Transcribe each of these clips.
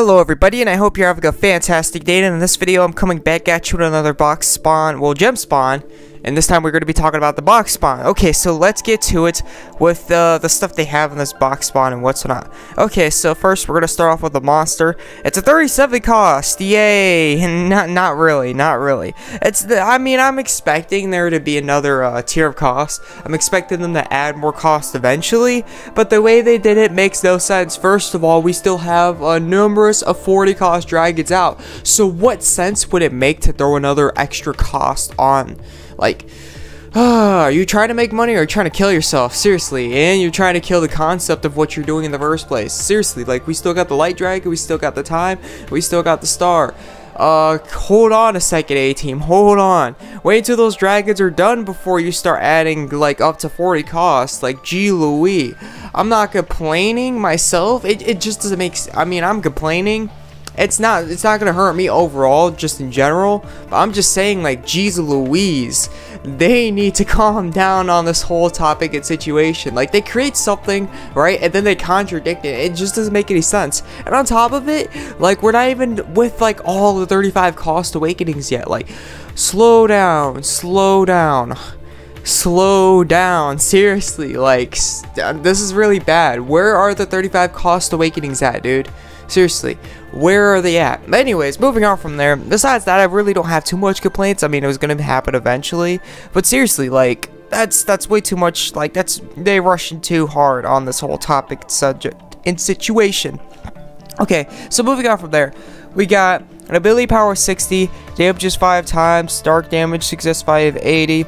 Hello everybody, and I hope you're having a fantastic day. And in this video I'm coming back at you with another box spawn, well, gem spawn, and this time we're going to be talking about the box spawn. Okay, so let's get to it with the stuff they have in this box spawn and what's not. Okay, so first we're going to start off with the monster. It's a 37 cost, yay. Not really. I mean, I'm expecting there to be another tier of cost. I'm expecting them to add more cost eventually, but the way they did it makes no sense. First of all, we still have numerous of 40 cost dragons out, so what sense would it make to throw another extra cost on? Like, are you trying to make money or are you trying to kill yourself? Seriously, and you're trying to kill the concept of what you're doing in the first place. Seriously, like, we still got the light dragon, we still got the time, we still got the star. Hold on a second, A-team, hold on. Wait until those dragons are done before you start adding, like, up to 40 costs. Like, gee Louise. I'm not complaining myself. It just doesn't make I mean, I'm complaining. It's not gonna hurt me overall, just in general, but I'm just saying, like, geez Louise, they need to calm down on this whole topic and situation. Like, they create something, right, and then they contradict it. It just doesn't make any sense. And on top of it, like, we're not even with, like, all the 35 cost awakenings yet. Like, slow down, seriously. Like, this is really bad. Where are the 35 cost awakenings at, dude? Seriously, where are they at? Anyways, moving on from there. Besides that, I really don't have too much complaints. I mean, it was gonna happen eventually, but seriously, like, that's way too much. Like, they rushing too hard on this whole topic, subject, and situation. Okay, so moving on from there, we got an ability power 60, damages 5 times, dark damage success 580.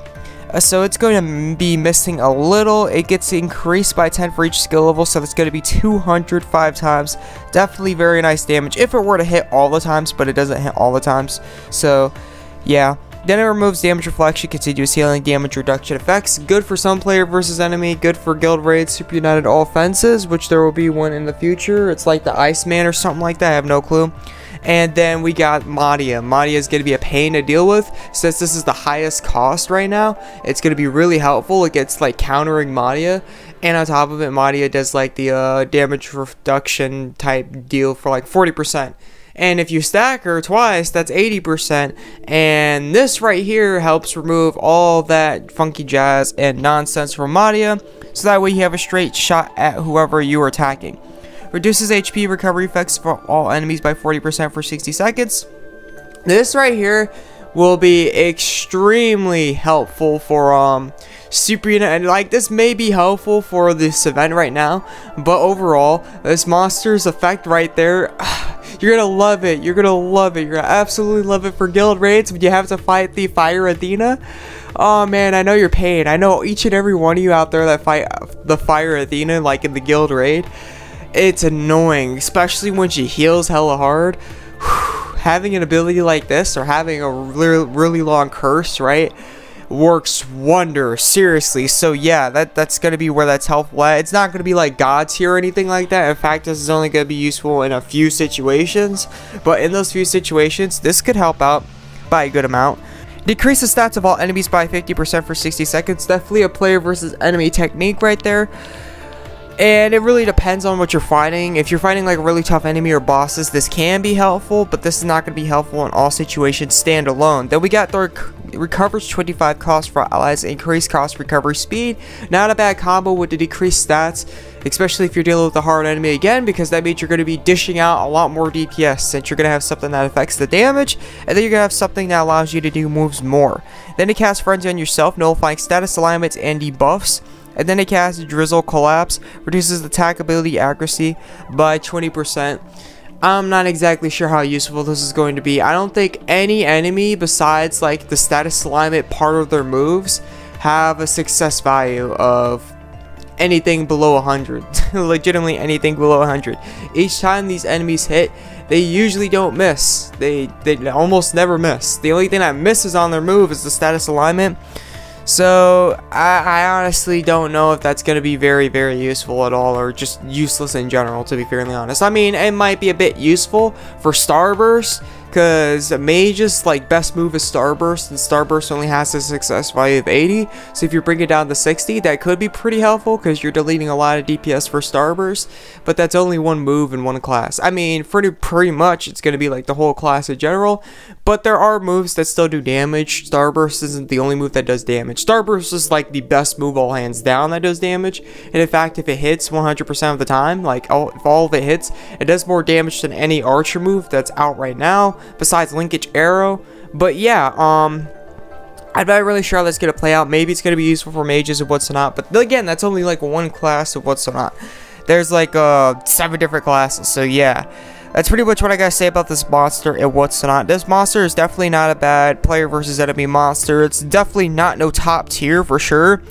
So it's going to be missing a little. It gets increased by 10 for each skill level, so that's going to be 205 times. Definitely very nice damage if it were to hit all the times, but it doesn't hit all the times. So yeah. Then it removes damage reflection, continuous healing, damage reduction effects. Good for some player versus enemy, good for guild raids, super united all offenses, which there will be one in the future. It's like the Iceman or something like that, I have no clue. And then we got Madia. Madia is going to be a pain to deal with since this is the highest cost right now. It's going to be really helpful. It gets like countering Madia, and on top of it, Madia does like the damage reduction type deal for like 40%. And if you stack her twice, that's 80%. And this right here helps remove all that funky jazz and nonsense from Madia, so that way you have a straight shot at whoever you are attacking. Reduces HP recovery effects for all enemies by 40% for 60 seconds. This right here will be extremely helpful for super unit, and like, this may be helpful for this event right now, but overall, this monster's effect right there, you're gonna love it. You're gonna absolutely love it for guild raids when you have to fight the Fire Athena. Oh man, I know your pain. I know each and every one of you out there that fight the Fire Athena, like in the guild raid. It's annoying, especially when she heals hella hard. Having an ability like this, or having a really long curse, right, works wonders, seriously. So yeah, that's gonna be where that's helpful at. It's not gonna be like God tier or anything like that. In fact, this is only gonna be useful in a few situations, but in those few situations, this could help out by a good amount. Decrease the stats of all enemies by 50% for 60 seconds. Definitely a player versus enemy technique right there. And it really depends on what you're fighting. If you're fighting like a really tough enemy or bosses, this can be helpful, but this is not going to be helpful in all situations standalone. Then we got the recovers 25 cost for allies, increased cost recovery speed. Not a bad combo with the decreased stats, especially if you're dealing with a hard enemy again, because that means you're going to be dishing out a lot more DPS, since you're going to have something that affects the damage, and then you're going to have something that allows you to do moves more. Then to cast Frenzy on yourself, nullifying status alignments and debuffs. And then it casts Drizzle Collapse, reduces attack ability accuracy by 20%. I'm not exactly sure how useful this is going to be. I don't think any enemy besides like the status alignment part of their moves have a success value of anything below 100. Legitimately anything below 100. Each time these enemies hit, they usually don't miss. They almost never miss. The only thing that misses on their move is the status alignment. So I honestly don't know if that's going to be very useful at all, or just useless in general, to be fairly honest. I mean, it might be a bit useful for Starburst, because Mage's like best move is Starburst, and Starburst only has a success value of 80. So if you bring it down to 60, that could be pretty helpful because you're deleting a lot of DPS for Starburst. But that's only one move in one class. I mean, pretty much it's going to be like the whole class in general. But there are moves that still do damage. Starburst isn't the only move that does damage. Starburst is like the best move all hands down that does damage. And in fact, if it hits 100% of the time, like if all of it hits, it does more damage than any archer move that's out right now, besides Linkage Arrow. But yeah, I'm not really sure how that's gonna play out. Maybe it's gonna be useful for mages and what's not, but again, that's only like one class of what's not. There's like 7 different classes, so yeah. That's pretty much what I gotta say about this monster and what's not. This monster is definitely not a bad player versus enemy monster. It's definitely not no top tier for sure,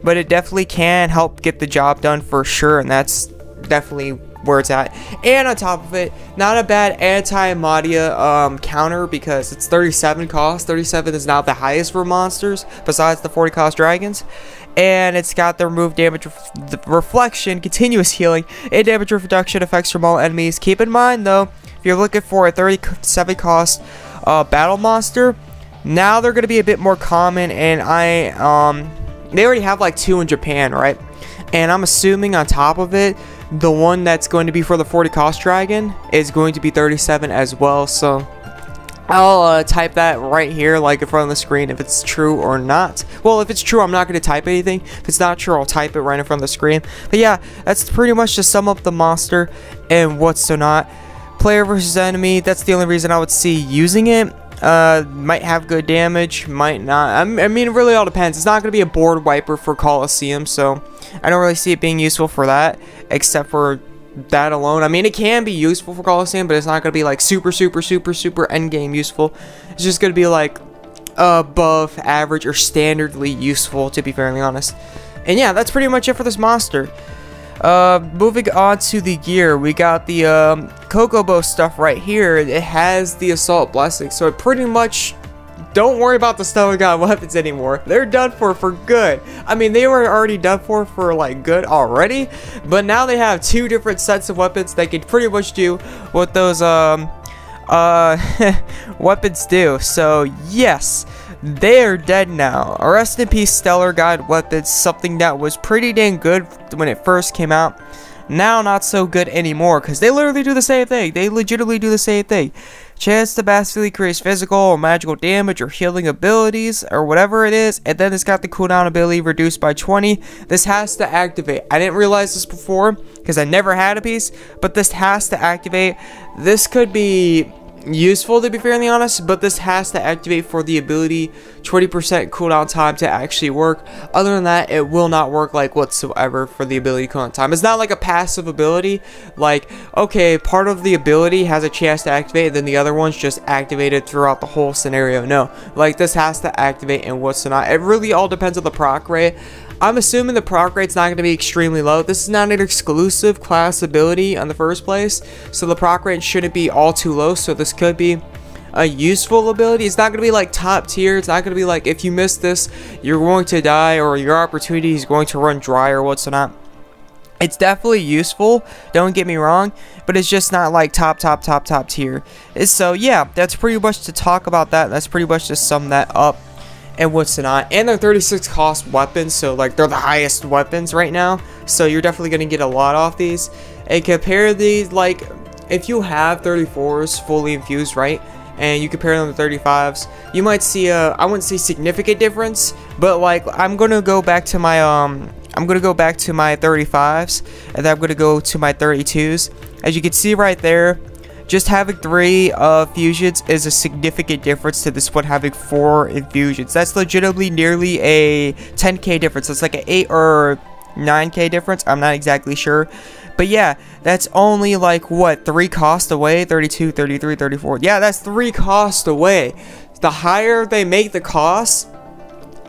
but it definitely can help get the job done for sure, and that's definitely where it's at. And on top of it, not a bad anti-Amadia counter, because it's 37 cost. 37 is not the highest for monsters besides the 40 cost dragons. And it's got the remove damage, the reflection, continuous healing, and damage reduction effects from all enemies. Keep in mind though, if you're looking for a 37 cost battle monster, now they're going to be a bit more common, and they already have like 2 in Japan, right? And I'm assuming on top of it, the one that's going to be for the 40 cost dragon is going to be 37 as well. So I'll type that right here, like in front of the screen, if it's true or not. Well, if it's true, I'm not going to type anything. If it's not true, I'll type it right in front of the screen. But yeah, that's pretty much to sum up the monster and what's so not. Player versus enemy, that's the only reason I would see using it. Might have good damage, might not. I mean, it really all depends. It's not going to be a board wiper for Colosseum, so I don't really see it being useful for that, except for that alone. I mean, it can be useful for Colosseum, but it's not going to be like super endgame useful. It's just going to be like above average or standardly useful, to be fairly honest. And yeah, that's pretty much it for this monster. Moving on to the gear, we got the Kokobo stuff right here. It has the Assault Blessing, so it pretty much, don't worry about the Stone God weapons anymore. They're done for good. I mean, they were already done for like good already, but now they have 2 different sets of weapons that can pretty much do what those weapons do. So yes, they are dead now. Rest in peace, Stellar God weapons, something that was pretty dang good when it first came out. Now not so good anymore, because they literally do the same thing. They legitimately do the same thing. Chance to massively increase physical or magical damage or healing abilities or whatever it is, and then it's got the cooldown ability reduced by 20. This has to activate. I didn't realize this before because I never had a piece, but this has to activate. This could be useful, to be fairly honest, but this has to activate for the ability 20% cooldown time to actually work. Other than that, it will not work like whatsoever for the ability cooldown time. It's not like a passive ability, like, okay, part of the ability has a chance to activate, then the other one's just activated throughout the whole scenario. No, like, this has to activate and what's not. It really all depends on the proc rate. I'm assuming the proc rate's not going to be extremely low. This is not an exclusive class ability in the first place, so the proc rate shouldn't be all too low, so this could be a useful ability. It's not going to be like top tier. It's not going to be like, if you miss this, you're going to die, or your opportunity is going to run dry, or what's not. It's definitely useful, don't get me wrong, but it's just not like top tier. So yeah, that's pretty much to talk about that. That's pretty much to sum that up and what's not. And they're 36 cost weapons, so like they're the highest weapons right now, so you're definitely going to get a lot off these. And compare these, like, if you have 34s fully infused, right, and you compare them to 35s, you might see a, I wouldn't say significant difference, but like, I'm gonna go back to my 35s, and then I'm gonna go to my 32s. As you can see right there, just having 3 fusions is a significant difference to this one having 4 infusions. That's legitimately nearly a 10k difference. It's like an 8 or 9k difference. I'm not exactly sure. But yeah, that's only like, what, 3 cost away? 32, 33, 34. Yeah, that's 3 cost away. The higher they make the cost,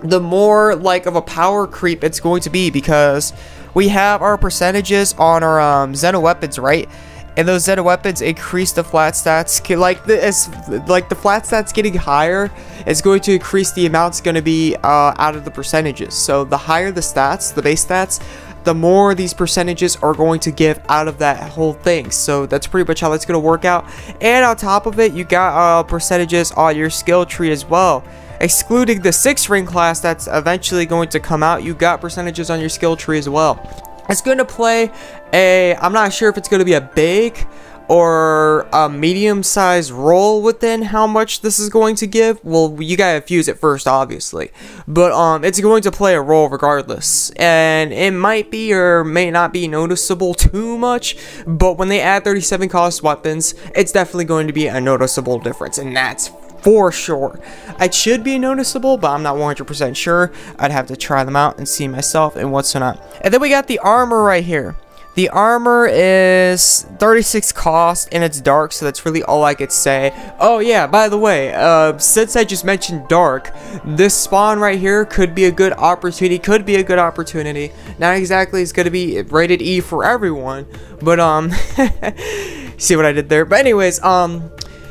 the more like of a power creep it's going to be, because we have our percentages on our Xeno weapons, right? And those Xeno weapons increase the flat stats. Like the flat stats getting higher is going to increase the amount it's going to be out of the percentages. So the higher the stats, the base stats, the more these percentages are going to give out of that whole thing. So that's pretty much how that's going to work out. And on top of it, you got percentages on your skill tree as well. Excluding the 6 ring class that's eventually going to come out, you got percentages on your skill tree as well. It's going to play I'm not sure if it's going to be a big or a medium-sized role within how much this is going to give. Well, you gotta fuse it first, obviously, but it's going to play a role regardless, and it might be or may not be noticeable too much, but when they add 37 cost weapons, it's definitely going to be a noticeable difference, and that's for sure. It should be noticeable, but I'm not 100% sure. I'd have to try them out and see myself and what's not. And then we got the armor right here. The armor is 36 cost and it's dark, so that's really all I could say. Oh yeah, by the way, since I just mentioned dark, this spawn right here could be a good opportunity. Not exactly it's gonna be rated E for everyone, but see what I did there? But anyways,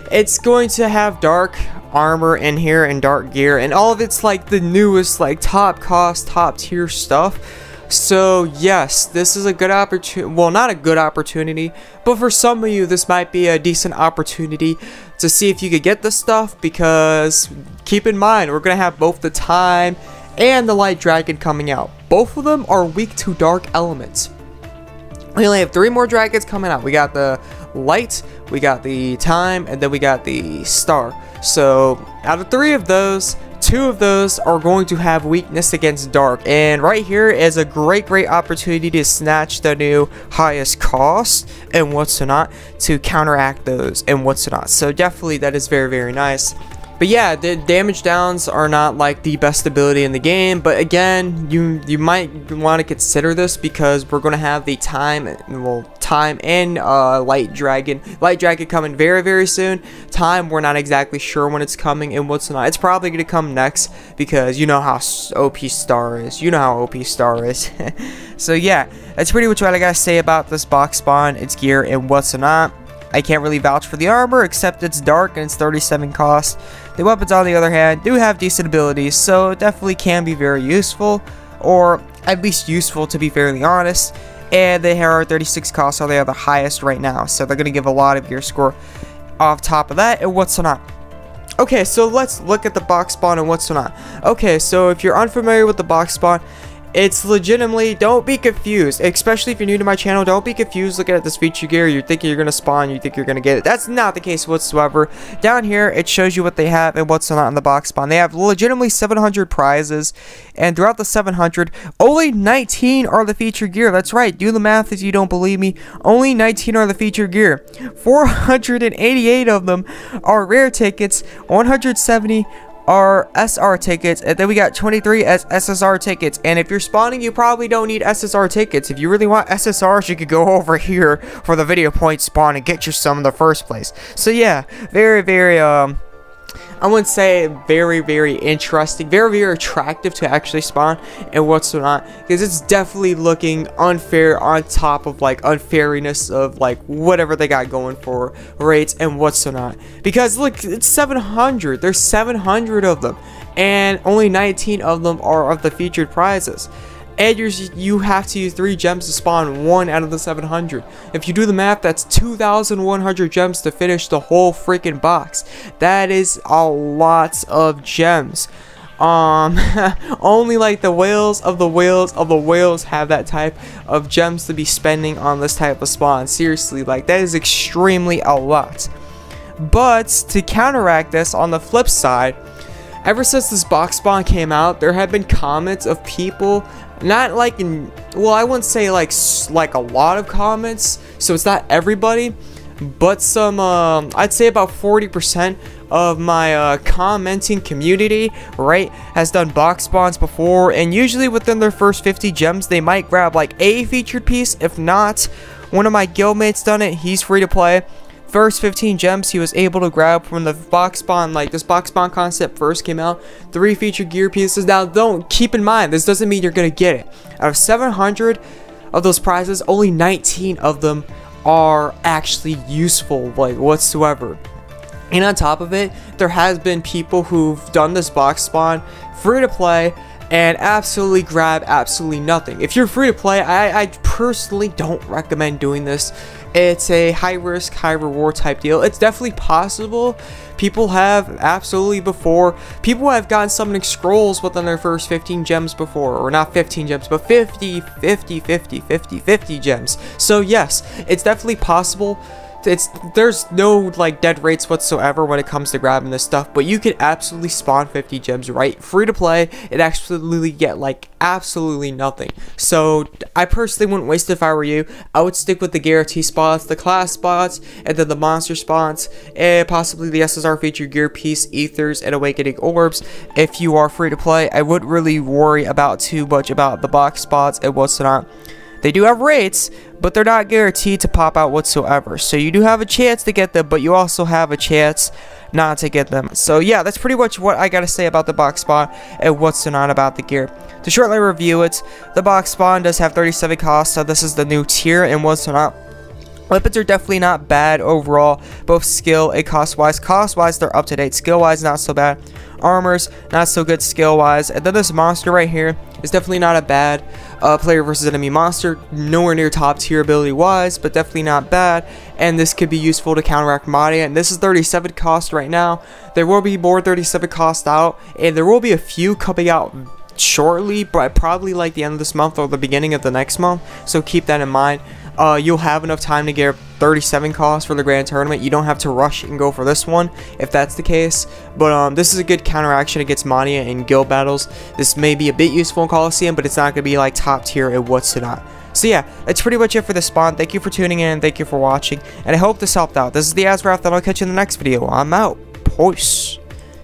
it's going to have dark armor in here and dark gear, and all of it's like the newest, like top cost, top tier stuff. So yes, this is a good opportunity. Well, not a good opportunity, but for some of you, this might be a decent opportunity to see if you could get this stuff, because keep in mind, we're going to have both the time and the light dragon coming out. Both of them are weak to dark elements. We only have 3 more dragons coming out. We got the light, we got the time, and then we got the star. So out of 3 of those, 2 of those are going to have weakness against dark, and right here is a great opportunity to snatch the new highest cost and what's not, to counteract those and what's not. So definitely that is very nice. But yeah, the damage downs are not like the best ability in the game, but again, you might want to consider this, because we're going to have the time and light dragon coming very soon. Time, we're not exactly sure when it's coming and what's not. It's probably going to come next, because you know how OP Star is. So yeah, that's pretty much what I gotta say about this box spawn, its gear, and what's not. I can't really vouch for the armor, except it's dark and it's 37 cost. The weapons, on the other hand, do have decent abilities, so it definitely can be very useful, or at least useful, to be fairly honest. And they are 36 cost, so they are the highest right now, so they're going to give a lot of gear score off top of that, and what's not. Okay, so let's look at the box spawn and what's not. Okay, so if you're unfamiliar with the box spawn, it's legitimately, don't be confused, especially if you're new to my channel. Don't be confused looking at this feature gear. You're thinking you're gonna spawn, you think you're gonna get it. That's not the case whatsoever. Down here, it shows you what they have and what's not in the box spawn. They have legitimately 700 prizes, and throughout the 700, only 19 are the feature gear. That's right, do the math if you don't believe me. Only 19 are the feature gear. 488 of them are rare tickets, 170 are SR tickets, and then we got 23 as SSR tickets. And if you're spawning, you probably don't need SSR tickets. If you really want SSRs, you could go over here for the video point spawn and get you some in the first place. So yeah, very I wouldn't say very interesting, very attractive to actually spawn and what's not, because it's definitely looking unfair on top of like unfairiness of like whatever they got going for rates and what's not. Because look, it's 700. There's 700 of them, and only 19 of them are of the featured prizes. And you have to use 3 gems to spawn 1 out of the 700. If you do the math, that's 2,100 gems to finish the whole freaking box. That is a lot of gems. Only like the whales of the whales have that type of gems to be spending on this type of spawn. Seriously, like that is extremely a lot. But to counteract this, on the flip side, ever since this box spawn came out, there have been comments of people, not like in, well, I wouldn't say like a lot of comments, so it's not everybody, but some, I'd say about 40% of my commenting community, right, has done box spawns before, and usually within their first 50 gems, they might grab like a featured piece. If not, one of my guildmates done it, he's free to play. First 15 gems he was able to grab from the box spawn, like this box spawn concept first came out, 3 featured gear pieces. Now don't, keep in mind, this doesn't mean you're gonna get it. Out of 700 of those prizes, only 19 of them are actually useful, like whatsoever. And on top of it, there has been people who've done this box spawn free to play, and absolutely grab absolutely nothing. If you're free to play, I personally don't recommend doing this. It's a high risk, high reward type deal. It's definitely possible. People have absolutely before. People have gotten summoning scrolls within their first 15 gems before, or not 15 gems, but 50 gems. So yes, it's definitely possible. There's no like dead rates whatsoever when it comes to grabbing this stuff, but you can absolutely spawn 50 gems, right? Free to play, it absolutely get like absolutely nothing. So I personally wouldn't waste it if I were you. I would stick with the guarantee spots, the class spots, and then the monster spots, and possibly the SSR feature gear piece, ethers, and awakening orbs. If you are free to play, I wouldn't really worry about too much about the box spots and what's not. They do have rates, but they're not guaranteed to pop out whatsoever. So you do have a chance to get them, but you also have a chance not to get them. So yeah, that's pretty much what I gotta say about the box spawn and what's not about the gear. To shortly review it, the box spawn does have 37 costs, so this is the new tier, and what's not. Weapons are definitely not bad overall, both skill and cost-wise. Cost-wise, they're up to date. Skill-wise, not so bad. Armors, not so good skill-wise. And then this monster right here is definitely not a bad player versus enemy monster. Nowhere near top tier ability-wise, but definitely not bad. And this could be useful to counteract Modia. And this is 37 cost right now. There will be more 37 cost out, and there will be a few coming out shortly, but probably like the end of this month or the beginning of the next month. So keep that in mind. You'll have enough time to get 37 costs for the grand tournament. You don't have to rush and go for this one if that's the case, but this is a good counteraction against Modia in guild battles. This may be a bit useful in Coliseum, but it's not going to be like top tier and what's not. So yeah, that's pretty much it for this spawn. Thank you for tuning in, thank you for watching, and I hope this helped out. This is the AzureWrath, and I'll catch you in the next video. I'm out. Peace.